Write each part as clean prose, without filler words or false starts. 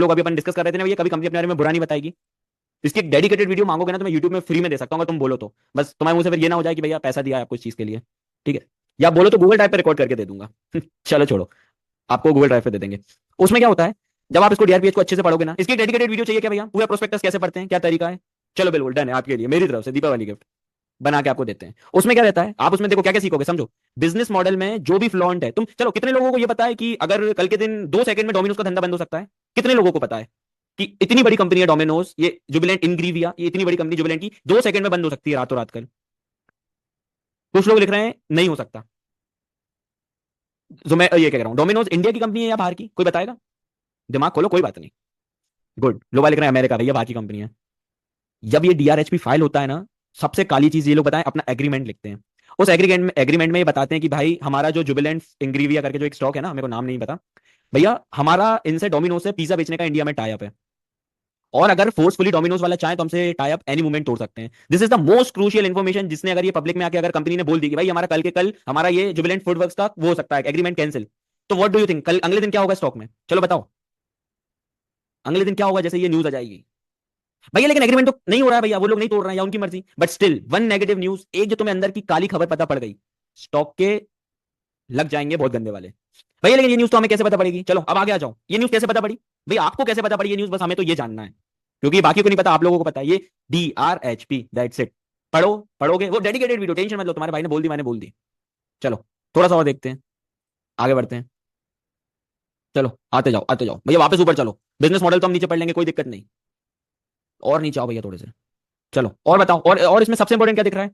लोग अभी अपन डिस्कस कर रहे थे ना, ये कभी कंपनी अपने बारे में बुरा नहीं बताएगी। इसकी एक डेडिकेटेड वीडियो मांगोगे ना तो मैं यूट्यूब में फ्री में दे सकता हूँ, अगर तुम बोलो तो। बस तुम्हारे मुंह से फिर ये ना हो जाए कि भैया पैसा दिया है आपको इस चीज के लिए। ठीक है, या बोलो तो गूगल ड्राइव पे रिकॉर्ड करके दे दूंगा। चलो छोड़ो, आपको गूगल ड्राइव पे दे देंगे। उसमें क्या होता है, जब आप इसको डीआरपीएच को अच्छे से पढ़ोगे ना, इसकी डेडिकेटेड वीडियो चाहिए क्या भैया, पूरा प्रोस्पेक्टस कैसे पढ़ते हैं, क्या तरीका है। चलो बिल्कुल डन है, आपके लिए मेरी तरफ से दीपावली गिफ्ट बना के आपको देते हैं। उसमें क्या रहता है, आप उसमें देखो क्या क्या सीखोगे, समझो। बिजनेस मॉडल में जो भी फ्लॉन्ट है, तुम चलो कितने लोगों को ये पता है कि अगर कल के दिन 2 सेकंड में डोमिनोज का धंधा बंद हो सकता है। कितने लोगों को पता है कि इतनी बड़ी कंपनी है डोमिनोज, ये जुबिलेंट इंग्रीविया, ये इतनी बड़ी कंपनी जुबिलेंट की 2 सेकंड में बंद हो सकती है रातों रात कल। कुछ लोग लिख रहे हैं नहीं हो सकता। जो मैं ये कह रहा हूं, डोमिनोज इंडिया की कंपनी है या बाहर की, कोई बताएगा। दिमाग खोलो, कोई बात नहीं। गुड, लोग लिख रहे हैं अमेरिका, भैया बाहर की कंपनी है। जब ये डीआरएचपी फाइल होता है ना, सबसे काली चीज ये लोग बताएं, अपना एग्रीमेंट लिखते हैं। उस एग्रीमेंट में ये बताते हैं कि भाई हमारा जो जुबिलेंट इंग्रीविया करके जो एक स्टॉक है ना, मेरे को नाम नहीं पता, भैया हमारा इनसे डोमिनोज से पिज्जा बेचने का इंडिया में टाई अप है। और अगर फोर्सफुली डोमिनोज वाला चाहे तो हमसे टाई अप एनी मोमेंट तोड़ सकते हैं। This is the most crucial information, जिसने अगर ये पब्लिक में आके अगर कंपनी ने बोल दी कि भाई हमारा कल के कल हमारा ये जुबिलेंट फूड वर्क्स का वो हो सकता है एग्रीमेंट कैंसिल, तो व्हाट डू यू थिंक, कल अगले दिन क्या होगा स्टॉक में, चलो बताओ। अगले दिन क्या होगा जैसे ये न्यूज आ जाएगी। भैया लेकिन एग्रीमेंट तो नहीं हो रहा है भैया, वो लोग नहीं तोड़ रहे हैं या उनकी मर्जी, but still one negative news, एक जो तुम्हें अंदर की काली खबर पता पड़ गई, स्टॉक के लग जाएंगे बहुत गंदे वाले। भैया लेकिन ये न्यूज तो हमें कैसे पता पड़ेगी, चलो अब आगे आ जाओ, ये न्यूज कैसे पता पड़ी। भैया आपको कैसे पता पड़ी ये न्यूज, बस हमें तो ये जानना है, क्योंकि बाकी को नहीं पता, आप लोगों को पता है। ये DRHP, दैट्स इट। पढ़ो, पढ़ोगे, वो डेडिकेटेड वीडियो, टेंशन मत लो, तुम्हारे भाई ने बोल दी, मैंने बोल दी। चलो थोड़ा सा और देखते हैं, आगे बढ़ते हैं। चलो आते जाओ आते जाओ भैया, वापस ऊपर चलो। बिजनेस मॉडल तो हम नीचे पढ़ लेंगे, कोई दिक्कत नहीं। और नीचे आओ भैया थोड़े से। चलो और बताओ, और इसमें सबसे इंपॉर्टेंट क्या दिख रहा है।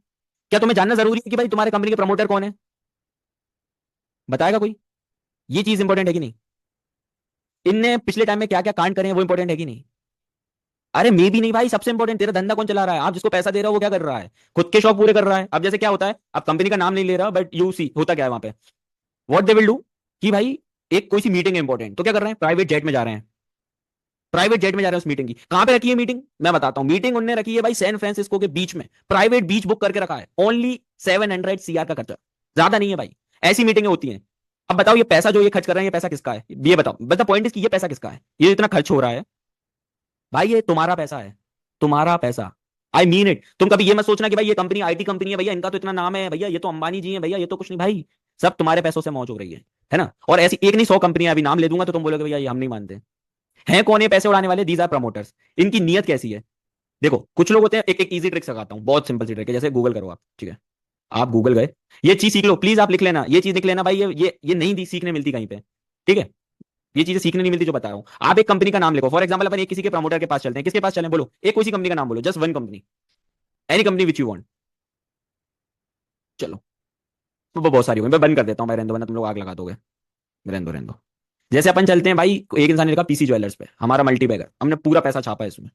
क्या तुम्हें जानना जरूरी है कि भाई तुम्हारे कंपनी के प्रमोटर कौन है, बताएगा कोई। ये चीज इंपॉर्टेंट है कि नहीं, इनने पिछले टाइम में क्या क्या कांड करे हैं वो इंपॉर्टेंट है कि नहीं। अरे मे भी नहीं भाई, सबसे इंपॉर्टेंट तेरा धंधा कौन चला रहा है, आप जिसको पैसा दे रहे हो वो क्या कर रहा है, खुद के शौक पूरे कर रहा है। अब जैसे क्या होता है, अब कंपनी का नाम नहीं ले रहा, बट यू सी होता क्या है वहां पे, व्हाट दे विल डू, कि भाई एक कोई सी मीटिंग है इंपॉर्टेंट, तो क्या कर रहे हैं, प्राइवेट जेट में जा रहे हैं। प्राइवेट जेट में जा रहे हैं उस मीटिंग की, कहां पे रखी है मीटिंग, मैं बताता हूं। मीटिंग उन्होंने रखी है भाई सैन फ्रांसिस्को के बीच में, प्राइवेट बीच बुक करके रखा है, ओनली 700 CR का खर्चा, ज्यादा नहीं है भाई। ऐसी मीटिंगें होती हैं। अब बताओ ये पैसा जो ये खर्च कर रहे हैं, ये पैसा किसका है, ये बताओ, बस द पॉइंट इज कि ये पैसा किसका है, ये इतना खर्च हो रहा है। भाई ये तुम्हारा पैसा है, तुम्हारा पैसा। आई मीन इट, तुम कभी ये मत सोचना कि भाई ये कंपनी आईटी कंपनी है भैया, इनका तो इतना नाम है भैया, ये तो अंबानी जी है भैया, ये तो कुछ नहीं भाई। सब तुम्हारे पैसों से मौज हो रही है ना। और ऐसी एक नहीं 100 कंपनियां, अभी नाम ले दूंगा तो तुम बोलोगे भैया ये हम नहीं मानते हैं। कौन है पैसे उड़ाने वाले, दीज आर प्रमोटर्स। इनकी नीयत कैसी है, देखो कुछ लोग होते हैं, एक एक इजी ट्रिक सिखाता हूँ, बहुत सिंपल सी ट्रिक है, जैसे गूगल करो आप, ठीक है। आप गूगल गए, ये चीज सीख लो प्लीज, आप लिख लेना, ये चीज लिख लेना भाई, ये नहीं सीखने मिलती कहीं पे। ठीक है, ये चीजें सीखने नहीं मिलती जो बता रहा हूं। आप एक कंपनी का नाम लिखो, फॉर एग्जांपल अपन एक किसी के प्रमोटर के पास चलते हैं, किसके पास चलें बोलो, एक कोई सी कंपनी का नाम बोलो, just one company, any company which you want. चलो, तो बहुत सारी हुई, मैं बंद कर देता हूँ, मैं रहने दो वरना तुम लोग आग लगा दोगे। रहने दो रहने दो। जैसे अपन चलते हैं भाई, एक इंसान ने लिखा पीसी ज्वेलर्स पे, हमारा मल्टीबैगर, हमने पूरा पैसा छापा है इसमें।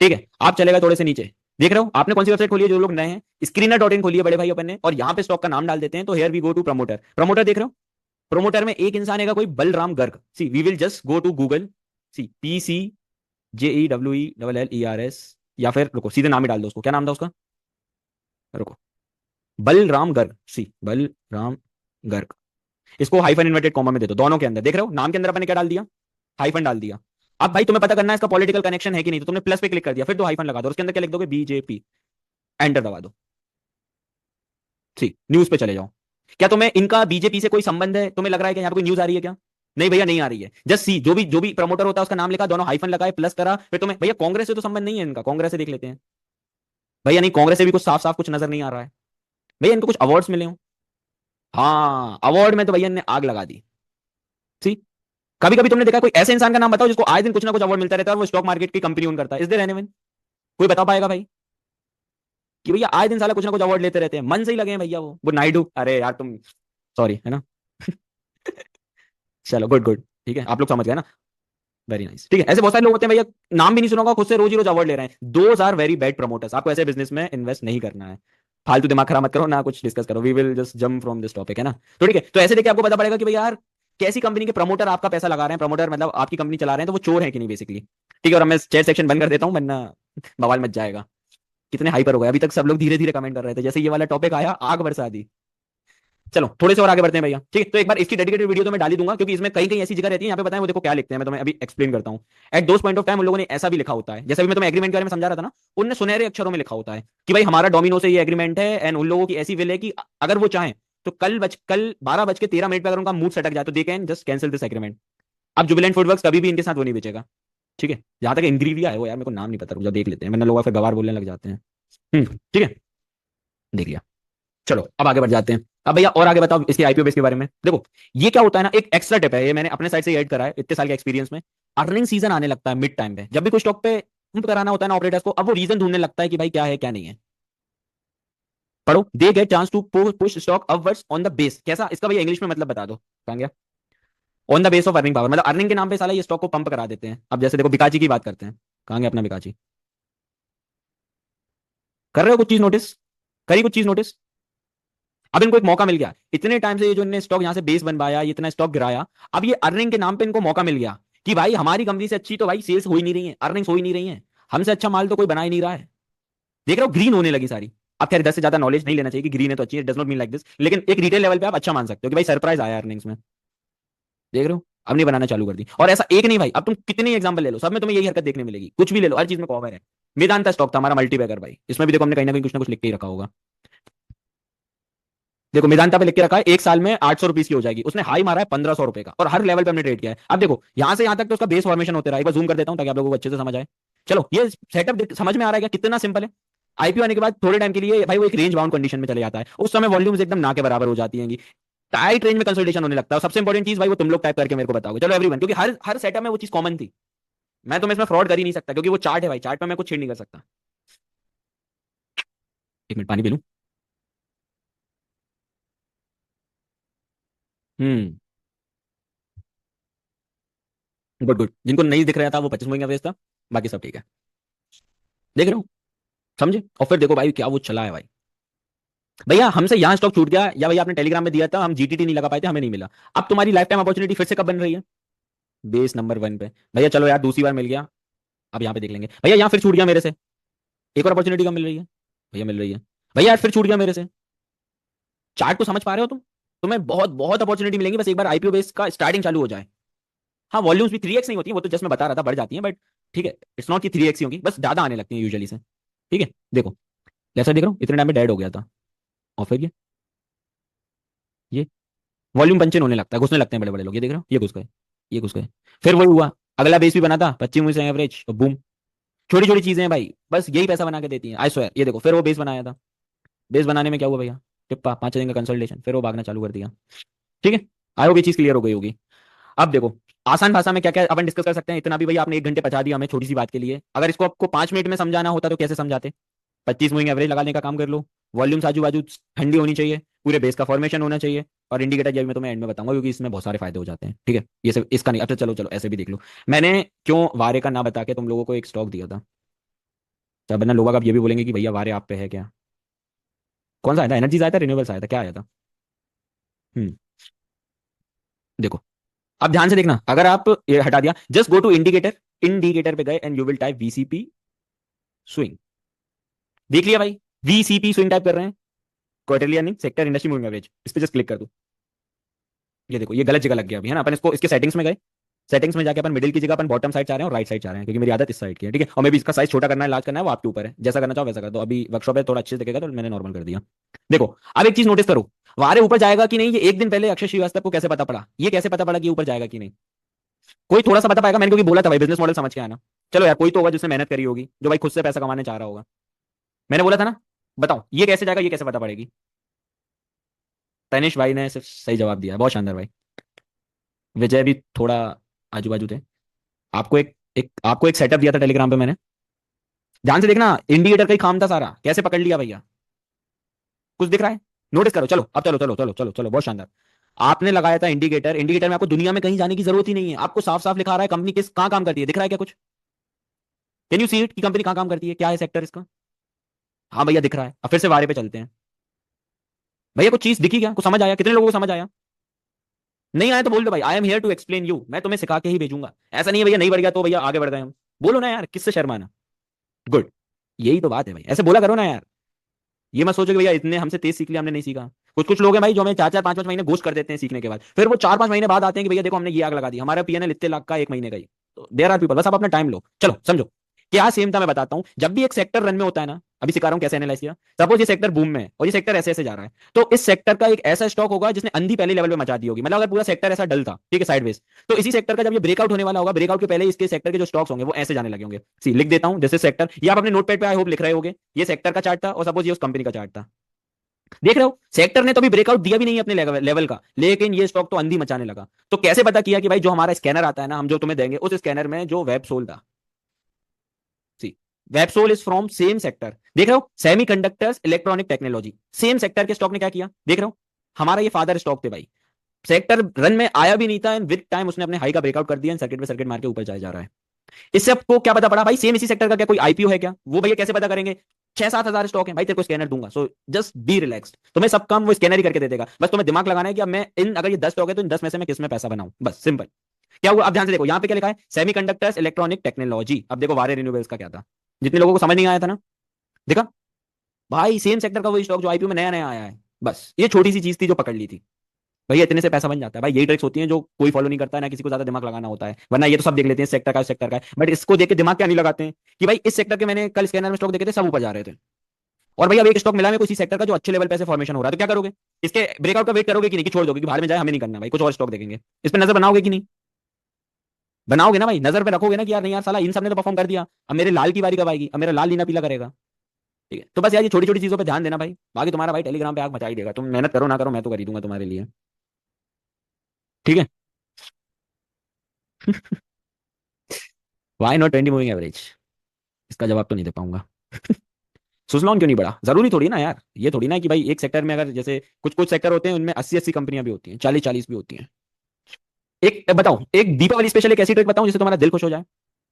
ठीक है, आप चले गए थोड़े से नीचे, देख रहे हो आपने कौन सी वेबसाइट खोली है, जो लोग नए हैं, स्क्रीनर.इन खोली है बड़े भाई अपन ने, और यहाँ पे स्टॉक का नाम डाल देते हैं, तो here we go to promoter, promoter देख रहे हो। प्रमोटर में एक इंसान है कोई Balram Garg, see we will just go to Google, see PCJEWELLERS, या फिर रुको सीधे नाम ही डाल दो उसको, क्या नाम था उसका, रुको, बलराम गर्ग, सी बलराम गर्ग। इसको हाइफन इन्वर्टेड कॉमा में दे दो दोनों के अंदर, देख रहे हो नाम के अंदर अपने क्या डाल दिया, हाइफन डाल दिया। अब भाई तुम्हें पता करना है इसका पॉलिटिकल कनेक्शन है कि नहीं, तो तुमने प्लस पे क्लिक कर दिया, फिर दो हाइफन लगा दो, उसके अंदर क्या लिख दोगे, BJP, एंटर दबा दो। ठीक, न्यूज पे चले जाओ। क्या तुम्हें इनका बीजेपी से कोई संबंध है, तुम्हें लग रहा है कि यहाँ पे कोई न्यूज आ रही है क्या। नहीं भैया नहीं आ रही है, जस्ट सी, जो भी प्रमोटर होता है उसका नाम लिखा, दोनों हाइफन लगाए, प्लस करा, फिर तुम्हें भैया कांग्रेस से तो संबंध नहीं है इनका, कांग्रेस से देख लेते हैं। भैया नहीं, कांग्रेस से भी कुछ साफ साफ कुछ नजर नहीं आ रहा है। भैया इनको कुछ अवार्ड्स मिले हो, हाँ अवार्ड में तो भैया ने आग लगा दी। सी, कभी कभी तुमने देखा कोई ऐसे इंसान का नाम बताओ जिसको आए दिन कुछ ना कुछ अवार्ड मिलता रहता है और वो स्टॉक मार्केट की कंपनी ओन करता है, इज देयर एनीवन, कोई बता पाएगा भाई, कि भैया आए दिन साला कुछ ना कुछ अवार्ड लेते रहते हैं, मन से ही लगे हैं भैया वो नायडू, अरे यार तुम, सॉरी है ना। चलो गुड गुड, ठीक है आप लोग समझ गए ना, वेरी नाइस। ठीक है, ऐसे बहुत सारे लोग होते हैं भैया, नाम भी नहीं सुना होगा, खुद से रोज ही रोज अवार्ड ले रहे हैं, those are very bad promoters, आपको ऐसे बिजनेस में इन्वेस्ट नहीं करना है। फालतू दिमाग खराब मत करो ना, कुछ डिस्कस करो, we will just jump from this topic, है ना। तो ठीक है, तो ऐसे देखिए आपको पता पड़ेगा कि भैया यार कैसी कंपनी के प्रमोटर आपका पैसा लगा रहे हैं, प्रमोटर मतलब आपकी कंपनी चला रहे हैं, तो वो चोर है कि नहीं बेसिकली। ठीक है, और अब मैं चैट सेक्शन बंद कर देता हूँ वरना बवाल मच जाएगा। कितने हाइपर हो गए, अभी तक सब लोग धीरे धीरे कमेंट कर रहे थे, जैसे ये वाला टॉपिक आया आग बरसा दी। चलो थोड़े से और आगे बढ़ते हैं भैया, ठीक है। तो एक बार इसकी डेडिकेटेड वीडियो तो मैं डाल ही दूंगा, क्योंकि इसमें कहीं कहीं ऐसी जगह रहती है, यहाँ पे बताएं वो देखो क्या लिखते हैं, मैं तुम्हें अभी एक्सप्लेन करता हूँ। At those point of time उन लोगों ने ऐसा भी लिखा होता है, जैसे अभी मैं तुम्हें एग्रीमेंट के बारे में समझा रहा था ना, उनने सुनहरे अक्षरों में लिखा होता है कि भाई हमारा डोमिनो से ये एग्रीमेंट है, एंड उन लोगों की ऐसी विल है कि अगर वो चाहें तो कल 12:13 पर अगर उनका मूड सटक जाए तो they can just cancel this agreement. अब जुबिलेंट फूडवर्क्स कभी भी इनके साथ वो नहीं बेचेगा, ठीक है। जहां तक इंग्रीविया है वो, यार मेरे को नाम नहीं पता, रुक जाओ देख लेते हैं, वरना लोग फिर गवार बोलने लग जाते हैं। ठीक है, देख लिया। चलो अब आगे बढ़ जाते हैं। अब भैया और आगे बताओ इसके आईपीओ बेस के बारे में। देखो ये क्या होता है ना, एक एक्स्ट्रा टिप है, ये मैंने अपने साइड से ऐड करा है इतने साल के एक्सपीरियंस में। अर्निंग सीजन आने लगता है मिड टाइम पे, जब भी कोई स्टॉक पे पंप कराना होता है ना ऑपरेटर्स को, अब वो रीजन ढूंढने लगता है कि भाई क्या है क्या नहीं है। पढ़ो, they get chance to push stock upwards on the base. कैसा इसका भैया इंग्लिश में मतलब बता दो, कहां गया। On the base of earning power, मतलब अर्निंग के नाम पे साला ये स्टॉक को पंप करा देते हैं। अब जैसे देखो बिकाची की बात करते हैं, कहां गया अपना बिकाची। कर रहे हो कुछ चीज नोटिस, करी कुछ चीज नोटिस। अब इनको एक मौका मिल गया, इतने टाइम से ये जो इन्होंने स्टॉक यहां से बेस बनवाया, इतना स्टॉक गिराया, अब ये अर्निंग के नाम पे इनको मौका मिल गया कि भाई हमारी कंपनी से अच्छी तो भाई सेल्स हो ही नहीं रही है, अर्निंग्स हो ही नहीं रही है, हमसे अच्छा माल तो कोई बना ही नहीं रहा है। देख रहे हो ग्रीन होने लगी सारी। अब खैर 10 से ज्यादा नॉलेज नहीं लेना चाहिए कि ग्रीन है तो अच्छी है, does not mean like this, लेकिन एक रिटेल लेवल पे आप अच्छा मान सकते हो कि भाई सरप्राइज आया अर्निंग्स में। देख रहे हो, अब नहीं बनाना चालू कर दी। और ऐसा एक नहीं भाई, अब तुम कितनी एग्जांपल ले लो, सब में तुम्हें यही हरकत देखने मिलेगी, कुछ भी ले लो हर चीज में कॉमन है। वेदांता स्टॉक था हमारा मल्टीबैगर भाई, इसमें भी देखो हमने कहीं ना कुछ लिख के ही रखा होगा। देखो मेदांता पे लिख के रखा है 1 साल में 800 रुपीज की हो जाएगी, उसने हाई मारा है 1500 रुपए का, और हर लेवल पे हमने ट्रेड किया है। अब देखो यहां से यहां तक तो उसका बेस फॉर्मेशन होते रहा, एक बार जूम कर देता हूं ताकि आप लोगों को अच्छे से समझ आए। चलो ये सेटअप समझ में आ रहा है क्या, कितना सिंपल है। आईपीओ आने के बाद थोड़े टाइम के लिए भाई वो एक रेंज बाउंड कंडीशन में चले जाता है, उस समय वॉल्यूम्स एकदम ना के बराबर हो जाती हैं, टाइट रेंज में कंसोलिडेशन होने लगता है। सबसे इंपॉर्टेंट चीज भाई वो तुम लोग टाइप करके मेरे को बताओगे, चलो एवरीवन, क्योंकि हर हर सेटअप में वो चीज कॉमन थी। मैं तुम्हें इसमें फ्रॉड कर ही नहीं सकता, क्योंकि वो चार्ट है भाई, चार्ट पे मैं कुछ छेड़ नहीं कर सकता। 1 मिनट पानी पी लूं। हम्म, गुड गुड। जिनको नहीं दिख रहा था वो 25 एवरेज था, बाकी सब ठीक है। देख रहे हो, समझे। और फिर देखो भाई क्या वो चला है भाई। भैया हमसे यहाँ स्टॉक छूट गया, या भैया आपने टेलीग्राम में दिया था, हम जीटीटी नहीं लगा पाए थे, हमें नहीं मिला। अब तुम्हारी लाइफ टाइम अपॉर्चुनिटी फिर से कब बन रही है, बेस नंबर 1 पे। भैया चलो यार दूसरी बार मिल गया, अब यहाँ पे देख लेंगे। भैया यहाँ फिर छूट गया मेरे से, एक और अपॉर्चुनिटी कब मिल रही है, भैया मिल रही है। भैया यार फिर छूट गया मेरे से। चार्ट को समझ पा रहे हो तुम, तुम्हें बहुत बहुत अपॉर्चुनिटी मिलेंगी, बस एक बार आईपीओ बेस का स्टार्टिंग चालू हो जाए। हाँ वॉल्यूम्स भी 3x नहीं होती है, वो तो जस्ट मैं बता रहा था बढ़ जाती है, बट ठीक है, इट्स नॉट की 3x ही होगी, बस ज्यादा आने लगती है यूजुअली से। ठीक है देखो, जैसा देख रहा हूँ इतने टाइम में डेड हो गया था, और फिर ये वॉल्यूम पंचन होने लगता है, घुसने लगते हैं बड़े बड़े लोग, ये देख रहे हो ये घुस गए, ये घुस गए। फिर वही हुआ, अगला बेस भी बना था 25 से एवरेज, और बूम। छोटी छोटी चीजें हैं भाई, बस यही पैसा बना के देती हैं, आई स्वेयर। ये देखो फिर वो बेस बनाया था, बेस बनाने में क्या हुआ भैया, टिप्पा 5 दिन का कंसल्टेशन, फिर वो भागना चालू कर दिया। ठीक है, आई होप ये चीज क्लियर हो गई होगी। अब देखो आसान भाषा में क्या क्या अपन डिस्कस कर सकते हैं, इतना भी भाई आपने 1 घंटे पचा दिया हमें छोटी सी बात के लिए, अगर इसको आपको 5 मिनट में समझाना होता तो कैसे समझाते। 25 एवरेज लगाने का काम कर लो, वॉल्यूम्स आजू बाजू ठंडी होनी चाहिए, पूरे बेस का फॉर्मेशन होना चाहिए, और इंडिकेटर जब मैं तुम्हें एंड में बताऊंगा, क्योंकि इसमें बहुत सारे फायदे हो जाते हैं। ठीक है, ये सब इसका नहीं। अच्छा चलो चलो ऐसे भी देख लो, मैंने क्यों वारे का ना बता के तुम लोगों को एक स्टॉक दिया था। तब वरना लोग अब ये भी बोलेंगे कि भैया वारे आप पे है क्या। कौन सा आया था, एनर्जीज आया था, रिन्यूएबल्स आया था, क्या आया था। हम्म, देखो अब ध्यान से देखना, अगर आप ये हटा दिया, just go to indicator, indicator पे गए and you will type VCP swing. देख लिया भाई, वीसीपी स्विंग टाइप कर रहे हैं, quarterly earning sector industry moving average, इस पे जस्ट क्लिक कर दो। ये देखो ये गलत जगह लग गया अभी है ना, अपन इसको इसके सेटिंग्स में गए, सेटिंग्स में जाके अपन मिडिल की जगह अपन बॉटम साइड चाह रहे हैं और राइट साइड चाह रहे हैं, क्योंकि मेरी आदत इस साइड की है। ठीक है, और मैं भी इसका साइज छोटा करना है, लार्ज करना है, वो आपके ऊपर है, जैसा करना चाहो वैसा कर दो। अभी वर्कशॉप है थोड़ा अच्छे से दिखेगा तो मैंने नॉर्मल कर दिया। देखो अब एक चीज नोटिस करो, वारे ऊपर जाएगा कि नहीं, ये एक दिन पहले अक्षय श्रीवास्तव को कैसे पता पड़ा, ये कैसे पता पड़ा कि ऊपर जाएगा कि नहीं। कोई थोड़ा सा बता पाएगा, मैंने क्योंकि बोला था भाई बिजनेस मॉडल समझ के आना। चलो यार कोई तो होगा जिसने मेहनत करी होगी, जो भाई खुद से पैसा कमाने चाह रहा होगा। मैंने बोला था ना, बताओ ये कैसे जाएगा, ये कैसे पता पड़ेगी। तनिष भाई ने सिर्फ सही जवाब दिया, बहुत शानदार भाई। विजय भी थोड़ा आजू बाजू थे। आपको एक सेटअप दिया था टेलीग्राम पे मैंने, ध्यान से देखना, इंडिकेटर का ही काम था सारा, कैसे पकड़ लिया भैया। कुछ दिख रहा है, नोटिस करो। चलो अब चलो चलो चलो चलो चलो, बहुत शानदार। आपने लगाया था इंडिकेटर, इंडिकेटर में आपको दुनिया में कहीं जाने की जरूरत ही नहीं है, आपको साफ साफ लिखा रहा है कंपनी किस कहां काम करती है, दिख रहा है क्या कुछ। कैन यू सी इट, की कंपनी कहां काम करती है, क्या है सेक्टर इसका। हाँ भैया दिख रहा है। अब फिर से वारे पे चलते हैं। भैया कुछ चीज दिखी क्या, कुछ समझ आया, कितने लोगों को समझ आया। नहीं आया तो बोल दो भाई, I am here to explain you, मैं तुम्हें सिखा के ही भेजूंगा। ऐसा नहीं है भैया नहीं बढ़ गया तो भैया आगे बढ़ गए हम। बोलो ना यार, किससे शर्माना। गुड, यही तो बात है भाई, ऐसे बोला करो ना यार। ये मत सोचो कि भैया इतने हमसे तेज सीख लिया, हमने नहीं सीखा। कुछ कुछ लोग हैं भाई जो हमें 4 4 5 5 महीने घोस्ट कर देते हैं सीखने के बाद, फिर वो 4 5 महीने बाद आते हैं कि भैया देखो हमने ये आग लगा दी, हमारा पीएनएल इतने लाख का 1 महीने का ही। तो देयर आर पीपल, बस आप अपना टाइम लो। चलो समझो क्या सेम था, मैं बताता हूँ। जब भी एक सेक्टर रन में होता है ना, अभी सिखा रहा हूँ कैसे एनालाइज किया। सपोज ये सेक्टर बूम में है और ये सेक्टर ऐसे ऐसे जा रहा है, तो इस सेक्टर का एक ऐसा स्टॉक होगा जिसने अंधी पहले लेवल पे मचा दी होगी। मतलब अगर पूरा सेक्टर ऐसा डल था, ठीक है, साइडवेज, तो इसी सेक्टर का जब ये ब्रेकआउट होने वाला होगा, ब्रेकआउट के पहले इसके सेक्टर के जो स्टॉक्स होंगे वो ऐसे जाने लगे होंगे। सी लिख देता हूँ, जैसे सेक्टर, ये आप अपने नोटपैड पे आई होप लिख रहे होगे, ये सेक्टर का चार्ट था और सपोज ये उस कंपनी का चार्ट था। देख रहे हो, सेक्टर ने तो अभी ब्रेकआउट दिया भी नहीं है अपने लेवल का, लेकिन ये स्टॉक तो अंधी मचाने लगा। तो कैसे पता किया कि भाई जो हमारा स्कैनर आता है ना, हम जो तुम्हें देंगे, उस स्कैनर में जो वेबसोल था, see, Websol is from same sector. देख रहे हो, semiconductors electronic technology, same sector के स्टॉक ने क्या किया, देख रहे हो, हमारा ये फादर स्टॉक थे भाई। सेक्टर रन में आया भी नहीं था, एंड विद टाइम उसने अपने हाई का ब्रेकआउट कर दिया, सर्किट पे सर्किट मार के ऊपर जा रहा है। इससे आपको क्या पता पड़ा भाई, सेम इसी सेक्टर का क्या कोई आईपीओ है क्या? वो भैया कैसे पता करेंगे? 6 7 हजार स्टॉक है भाई, तेरे को स्कैनर दूंगा, सो जस्ट बी रिलैक्स्ड, तुम्हें सब काम वो स्कैनर ही करके दे देगा। बस तुम्हें दिमाग लगाना है कि अब मैं इन, अगर ये 10 स्टॉक है तो इन 10 में से मैं किस में पैसा बनाऊं, बस सिंपल। क्या हुआ, अब ध्यान से देखो, यहाँ पे क्या लिखा है, सेमीकंडक्टर्स इलेक्ट्रॉनिक टेक्नोलॉजी। अब देखो वारे रिन्यूएबल्स का क्या था, जितने लोगों को समझ नहीं आया था ना, देखा भाई, सेम सेक्टर का वही स्टॉक जो आईपीओ में नया नया आया है। बस ये छोटी सी चीज थी जो पकड़ ली थी, भैया इतने से पैसा बन जाता है। भाई यही ट्रिक्स होती हैं जो कोई फॉलो नहीं करता है ना, किसी को ज्यादा दिमाग लगाना होता है, वरना ये तो सब देख लेते हैं सेक्टर का सेक्टर का है, बट इसको देख के दिमाग क्या नहीं लगाते हैं कि भाई इस सेक्टर के मैंने कल स्कैनर में स्टॉक देखे थे, सब ऊपर जा रहे थे, और भैया अब एक स्टॉक मिला है किसी सेक्टर का जो अच्छे लेवल पे से फॉर्मेशन हो रहा है, तो क्या करोगे? इसके ब्रेकआउट का वेट करोगे कि नहीं, कि छोड़ दोगे कि बाहर में जाए, हमें नहीं करना भाई, कुछ और स्टॉक देखेंगे? इस पर नजर बनाओगे कि नहीं? बनाओगे ना भाई, नजर पे रखोगे ना कि यार नहीं यार साला इन सबने तो परफॉर्म कर दिया, अब मेरे लाल की बारी कब आएगी, अब मेरा लाल नीला पीला करेगा। ठीक है, तो बस यार ये छोटी छोटी चीजों पे ध्यान देना भाई, बाकी तुम्हारा भाई टेलीग्राम पे आग मचा ही देगा, तुम मेहनत करो ना करो, मैं तो कर ही दूंगा तुम्हारे लिए। ठीक है। वाई नॉट 20 मूविंग एवरेज, इसका जवाब तो नहीं दे पाऊंगा। सुजलॉन क्यों नहीं बढ़ा? जरूरी थोड़ी ना यार, ये थोड़ी ना कि भाई एक सेक्टर में अगर जैसे कुछ कुछ सेक्टर होते हैं उनमें 80 80 कंपनियां भी होती हैं, 40 40 भी होती हैं। एक बताओ, एक दीपावली स्पेशल एक ऐसी ट्रिक बताऊं जिससे तुम्हारा दिल खुश हो जाए,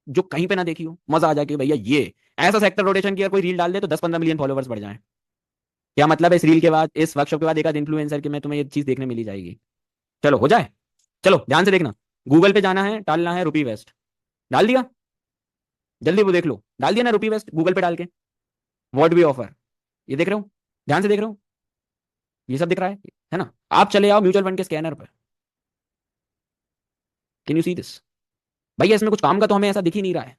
जो कहीं पे ना देखी हो, मजा आ जाए कि भैया ये ऐसा सेक्टर रोटेशन की अगर कोई रील डाल दे तो 10 15 मिलियन फॉलोवर्स बढ़ जाए। क्या मतलब है, इस रील के बाद, इस वर्कशॉप के बाद एक आध इन्फ्लुएंसर के में तुम्हें ये चीज देखने मिली जाएगी। चलो हो जाए, चलो ध्यान से देखना, गूगल पे जाना है, डालना है रुपी वेस्ट, डाल दिया, जल्दी वो देख लो, डाल दिया ना रुपी वेस्ट गूगल पे डाल के, व्हाट वी ऑफर, ये देख रहे हो, ध्यान से देख रहे हो, ये सब दिख रहा है ना? आप चले आओ म्यूचुअल फंड के स्कैनर पर, कैन यू सी दिस? भैया इसमें कुछ काम का तो हमें ऐसा दिख ही नहीं रहा है,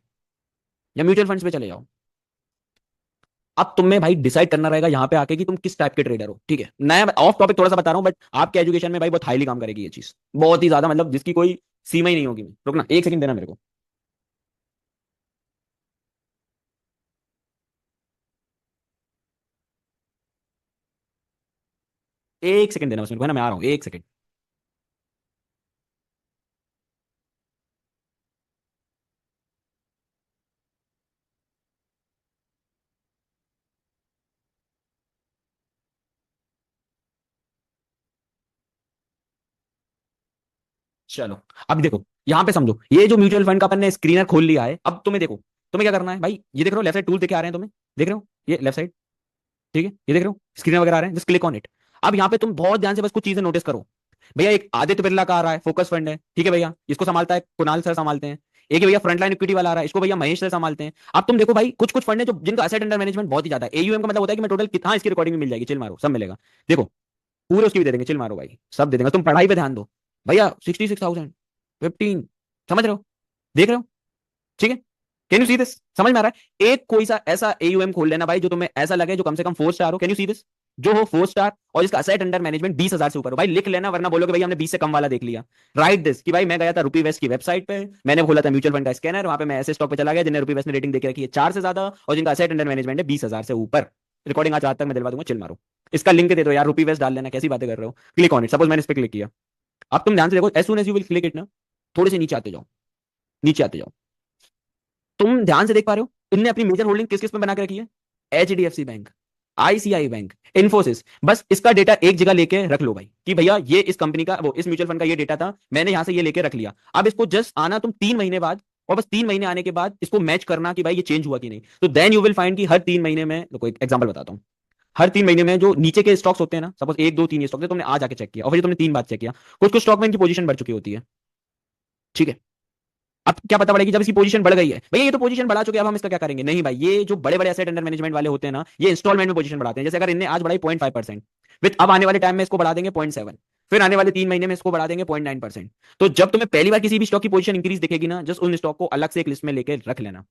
या म्यूचुअल फंड्स पे चले जाओ। अब तुम्हें भाई डिसाइड करना रहेगा यहाँ पे आके कि तुम किस टाइप के ट्रेडर हो। ठीक है, नया ऑफ टॉपिक थोड़ा सा बता रहा हूँ, बट आपके एजुकेशन में भाई बहुत हाईली काम करेगी ये चीज, बहुत ही ज्यादा, मतलब जिसकी कोई सीमा ही नहीं होगी। रुकना एक सेकंड देना मेरे को, एक सेकंड देना बस मेरे को, है ना, मैं आ रहा हूँ, एक सेकंड। चलो अब देखो, यहाँ पे समझो, ये जो म्यूचुअल फंड का अपन ने स्क्रीनर खोल लिया है, अब तुम्हें देखो, तुम्हें क्या करना है भाई, ये देख रहे हो लेफ्ट साइड टूल देखे आ रहे हैं तुम्हें, देख रहे हो ये लेफ्ट साइड, ठीक है, ये देख रहे हो स्क्रीन वगैरह आ रहे हैं, जस्ट क्लिक ऑन इट। अब यहाँ पे तुम बहुत ध्यान से बस कुछ चीजें नोटिस करो। भैया एक आदित्य बिरला का आ रहा है फोकस फंड है, ठीक है भैया, इसको संभालता है कुणाल सर संभालते हैं। एक है भैया फ्रंटलाइन इक्विटी वाला आ रहा है, इसको भैया महेश सर संभालते हैं। अब तुम देखो भाई, कुछ कुछ फंड है जो जिनका एसेट अंडर मैनेजमेंट बहुत ही ज्यादा है, एयूएम का मतलब होता है कि मैं टोटल कितना, इसकी रिकॉर्डिंग में मिल जाएगी, चिल मारो सब मिलेगा। देखो पूरे उसकी भी दे देंगे, चिल मारो भाई सब दे देंगे, तुम पढ़ाई पे ध्यान दो। भैया 66,000, 15, समझ रहे हो, देख रहे हो, ठीक है, कैन यू सी दिस? समझ में आ रहा है? एक कोई सा ऐसा एयूएम खोल लेना भाई जो तुम्हें ऐसा लगे जो कम से कम 4 स्टार हो, कैन यू सी दिस? जो हो 4 स्टार और जिसका असेट अंडर मैनेजमेंट 20,000 से ऊपर हो, भाई लिख लेना, वरना बोलोगे भाई हमने 20 से कम वाला देख लिया। राइट दिस कि भाई मैं गया था रुपी वेस्ट की वेबसाइट पे, मैंने खोला था म्यूचुअल फंड का स्कैनर, वहां पे मैं ऐसे स्टॉक पे चला गया जिन्हें रुपी वेस्ट ने रेटिंग देके रखी है 4 से ज्यादा और जिनका असेट अंडर मैनेजमेंट है 20,000 से ऊपर। रिकॉर्डिंग आज रात तक मैं दिलवा दूंगा, चिल मारो। इसका लिंक दे दो यार, रुपी वेस्ट डाल लेना, कैसी बातें कर रहे हो, क्लिक ऑन इट। सपोज मैंने इस पर क्लिक किया, अब तुम ध्यान से देखो, as soon as you will click it ना, थोड़े से नीचे आते जाओ, नीचे आते जाओ, तुम ध्यान से देख पा रहे हो इनने अपनी मेजर होल्डिंग किस किस में बना के रखी है? HDFC bank, ICI bank, Infosys. बस इसका डेटा एक जगह लेके रख लो भाई कि भैया ये इस कंपनी का, वो इस म्यूचुअल फंड का ये डेटा था, मैंने यहां से ये लेके रख लिया। अब इसको जस्ट आना तुम 3 महीने बाद, और बस 3 महीने आने के बाद इसको मैच करना कि भाई ये चेंज हुआ कि नहीं। तो देन यू विल फाइंड कि हर 3 महीने में, देखो एक एग्जांपल बताता हूँ, हर 3 महीने में जो नीचे के स्टॉक्स होते हैं ना, सपोज 1 2 3 ये स्टॉक है, तुमने आज आके चेक किया और फिर तुमने 3 बार चेक किया, कुछ कुछ स्टॉक में इनकी पोजीशन बढ़ चुकी होती है, ठीक है। अब क्या पता पड़ेगी जब इसकी पोजीशन बढ़ गई है, भैया ये तो पोजीशन बढ़ा चुके हैं, अब हम इसका क्या करेंगे? नहीं भाई, ये जो बड़े बड़े एसेट अंडर मैनेजमेंट वाले होते हैं ना, ये इंस्टॉलमेंट में पोजीशन बढ़ाते हैं। जैसे अगर इनने आज बढ़ाई 0.5%, विद अब आने वाले टाइम में इसको बढ़ा देंगे 0.7, फिर आने वाले 3 महीने में इसको बढ़ा देंगे 0.9%। तो जब तुम्हें पहली बार किसी भी स्टॉक की पोजीशन इंक्रीज दिखेगी ना, जस्ट उन स्टॉक को अलग से एक लिस्ट में लेकर रख लेना।